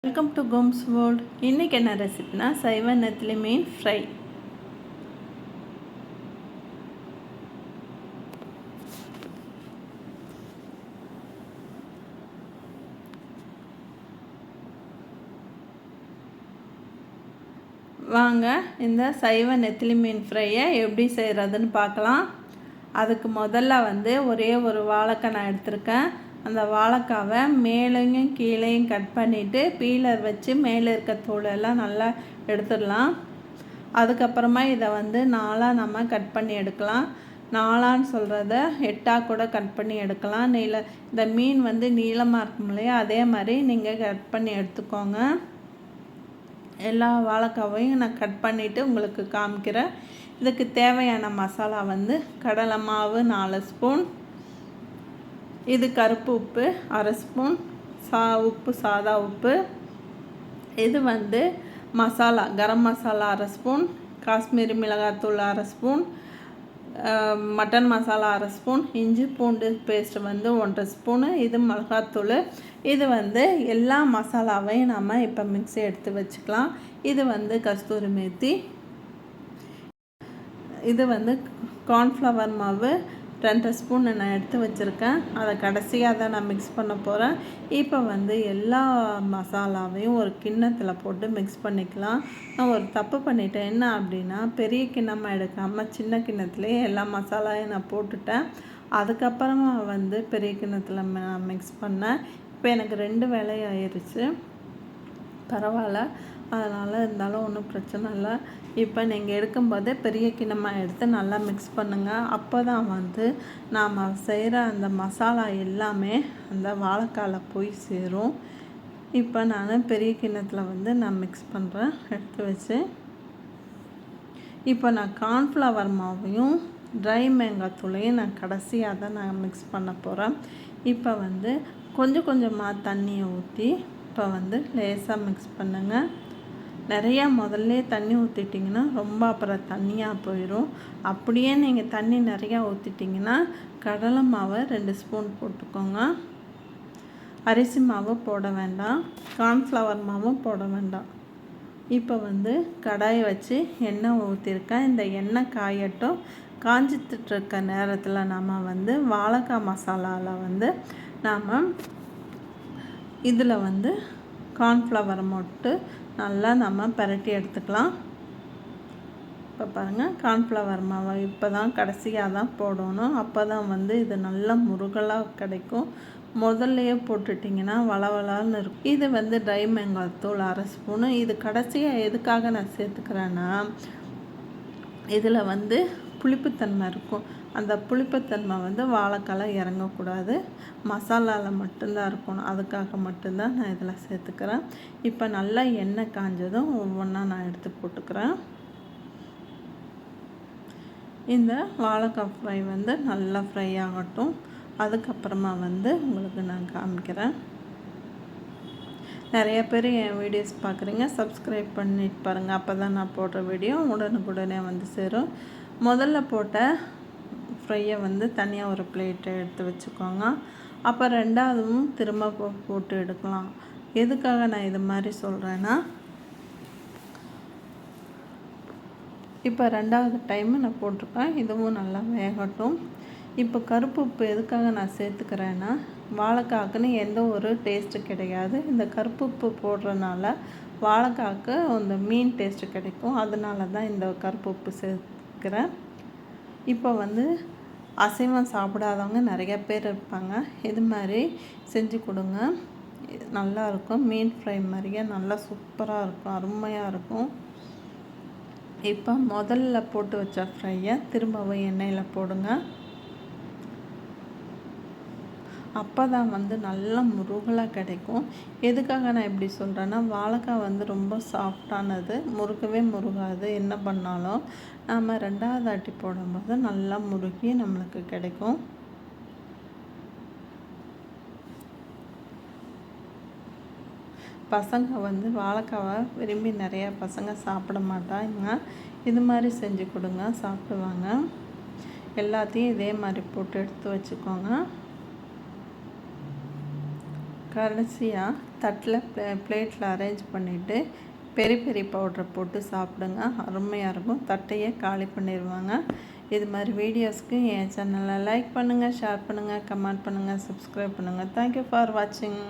Welcome to Gomez world. இன்றைக்கி என்ன ரெசிபினா சைவ நெத்திலி மீன் ஃப்ரை. வாங்க இந்த சைவ நெத்திலி மீன் ஃப்ரையை எப்படி செய்கிறதுன்னு பார்க்கலாம். அதுக்கு முதல்ல ஒரே ஒரு வாழைக்காய் நான் எடுத்திருக்கேன். அந்த வாழைக்காவை மேலேயும் கீழேயும் கட் பண்ணிவிட்டு பீலர் வச்சு மேலே இருக்க தோலெல்லாம் நல்லா எடுத்துடலாம். அதுக்கப்புறமா இதை நாலாக நம்ம கட் பண்ணி எடுக்கலாம். நாலான்னு சொல்கிறத 8ஆக கூட கட் பண்ணி எடுக்கலாம். இந்த மீன் நீளமாக இருக்கும் இல்லையா, அதே மாதிரி நீங்கள் கட் பண்ணி எடுத்துக்கோங்க. எல்லா வாழைக்காவையும் நான் கட் பண்ணிவிட்டு உங்களுக்கு காமிக்கிறேன். இதுக்கு தேவையான மசாலா கடலை மாவு 4 ஸ்பூன், இது கருப்பு உப்பு 1/2 ஸ்பூன், உப்பு சாதா உப்பு, இது மசாலா கரம் மசாலா 1/2 ஸ்பூன், காஷ்மீரி மிளகாத்தூள் 1/2 ஸ்பூன், மட்டன் மசாலா 1/2 ஸ்பூன், இஞ்சி பூண்டு பேஸ்ட் 1/2 ஸ்பூனு, இது மிளகாத்தூள். இது எல்லா மசாலாவையும் நம்ம இப்போ மிக்ஸி எடுத்து வச்சுக்கலாம். இது கஸ்தூரி மேத்தி, இது கார்ன்ஃப்ளவர் மாவு 2 ஸ்பூன் நான் எடுத்து வச்சுருக்கேன். அதை கடைசியாக தான் நான் மிக்ஸ் பண்ண போகிறேன். இப்போ எல்லா மசாலாவையும் ஒரு கிண்ணத்தில் போட்டு மிக்ஸ் பண்ணிக்கலாம். நான் ஒரு தப்பு பண்ணிட்டேன். என்ன அப்படின்னா, பெரிய கிண்ணமாக எடுக்காமல் சின்ன கிண்ணத்துலேயே எல்லா மசாலாவையும் நான் போட்டுட்டேன். அதுக்கப்புறமா பெரிய கிண்ணத்தில் நான் மிக்ஸ் பண்ணேன். இப்போ எனக்கு 2 வேலை ஆயிடுச்சு. பரவாயில்ல, அதனால் இருந்தாலும் ஒன்றும் பிரச்சனை இல்லை. இப்போ நீங்கள் எடுக்கும்போதே பெரிய கிண்ணமாக எடுத்து நல்லா மிக்ஸ் பண்ணுங்கள். அப்போ தான் நாம் செய்கிற அந்த மசாலா எல்லாமே அந்த வாழைக்காயில் போய் சேரும். இப்போ நான் பெரிய கிண்ணத்தில் நான் மிக்ஸ் பண்ணுறேன் எடுத்து வச்சு. இப்போ நான் கார்ன்ஃப்ளவர் மாவையும் ட்ரை மேங்காய் தூளையும் நான் கடைசியாக தான் நான் மிக்ஸ் பண்ண போகிறேன். இப்போ கொஞ்சம் கொஞ்சமாக தண்ணியை ஊற்றி இப்போ லேசாக மிக்ஸ் பண்ணுங்கள். நிறையா முதல்ல தண்ணி ஊற்றிட்டிங்கன்னா ரொம்ப அப்புறம் தண்ணியாக போயிடும். அப்படியே நீங்கள் தண்ணி நிறையா ஊற்றிட்டிங்கன்னா கடலை மாவை 2 ஸ்பூன் போட்டுக்கோங்க. அரிசி மாவு போட வேண்டாம், கார்ன்ஃப்ளவர் மாவும் போட வேண்டாம். இப்போ கடாயை வச்சு எண்ணெய் ஊற்றிருக்கேன். இந்த எண்ணெய் காயட்டும். காஞ்சிட்டுருக்க நேரத்தில் நம்ம வாழைக்காய் மசாலாவில் நாம் இதில் கார்ன்ஃப்ளவர் போட்டு நல்லா நம்ம பரட்டி எடுத்துக்கலாம். இப்போ பாருங்கள், கார்ன்ஃப்ளவர் மாவை இப்போ தான் கடைசியாக தான் போடணும். அப்போ தான் இது நல்லா முருகலாக கிடைக்கும். முதல்லையே போட்டுட்டிங்கன்னா வளவலான்னு இருக்கும். இது ட்ரை மேங்காய் தூள் 1/2 ஸ்பூனு. இது கடைசியாக எதுக்காக நான் சேர்த்துக்கிறேன்னா, இதில் புளிப்புத்தன்மை இருக்கும். அந்த புளிப்புத்தன்மை வாழைக்கால இறங்கக்கூடாது, மசாலாவில் மட்டும்தான் இருக்கணும். அதுக்காக மட்டும்தான் நான் இதில் சேர்த்துக்கிறேன். இப்போ நல்லா எண்ணெய் காஞ்சதும் ஒவ்வொன்றா நான் எடுத்து போட்டுக்கிறேன். இந்த வாழைக்காய் ஃப்ரை நல்லா ஃப்ரை ஆகட்டும். அதுக்கப்புறமா உங்களுக்கு நான் காமிக்கிறேன். நிறைய பேர் என் வீடியோஸ் பார்க்குறீங்க, சப்ஸ்கிரைப் பண்ணிட்டு பாருங்கள். அப்போ தான் நான் போடுற வீடியோ உடனுக்குடனே சேரும். முதல்ல போட்ட ஃப்ரையை தனியாக ஒரு பிளேட்டை எடுத்து வச்சுக்கோங்க. அப்போ 2ஆவதும் திரும்ப போட்டு எடுக்கலாம். எதுக்காக நான் இது மாதிரி சொல்கிறேன்னா, இப்போ 2ஆவது டைமு நான் போட்டிருக்கேன். இதுவும் நல்லா வேகட்டும். இப்போ கருப்பு உப்பு எதுக்காக நான் சேர்த்துக்கிறேன்னா, வாழைக்காக்குன்னு எந்த ஒரு டேஸ்ட்டு கிடையாது. இந்த கருப்பு உப்பு போடுறதுனால வாழைக்காக்கு அந்த மீன் டேஸ்ட்டு கிடைக்கும். அதனால தான் இந்த கருப்பு உப்பு சேர்த்துக்கிறேன். இப்போ அசைவம் சாப்பிடாதவங்க நிறைய பேர் இருப்பாங்க. இது மாதிரி செஞ்சு கொடுங்க, நல்லாயிருக்கும். மீன் ஃப்ரை மாதிரியே நல்லா சூப்பராக இருக்கும், அருமையாக இருக்கும். இப்போ முதல்ல போட்டு வச்ச ஃப்ரையை திரும்பவும் எண்ணெயில் போடுங்க. அப்போ தான் நல்லா முருகலாக கிடைக்கும். எதுக்காக நான் இப்படி சொல்கிறேன்னா, வாழைக்காய் ரொம்ப சாஃப்டானது, முருகவே முருகாது. என்ன பண்ணாலும் நாம் 2ஆவது ஆட்டி போடும்போது நல்லா முருகி நம்மளுக்கு கிடைக்கும். பசங்க வாழைக்காவை விரும்பி நிறையா பசங்க சாப்பிட மாட்டாங்க. இது மாதிரி செஞ்சு கொடுங்க, சாப்பிடுவாங்க. எல்லாத்தையும் இதே மாதிரி போட்டு எடுத்து வச்சுக்கோங்க. கடைசியாக தட்டில் பிளேட்டில் அரேஞ்ச் பண்ணிவிட்டு பெரி பெரி பவுட்ரை போட்டு சாப்பிடுங்க. அருமையாக இருக்கும். தட்டையே காலி பண்ணிடுவாங்க. இது மாதிரி வீடியோஸ்க்கு என் சேனலை லைக் பண்ணுங்கள், ஷேர் பண்ணுங்கள், கமெண்ட் பண்ணுங்கள், சப்ஸ்கிரைப் பண்ணுங்கள். தேங்க்யூ ஃபார் வாட்சிங்.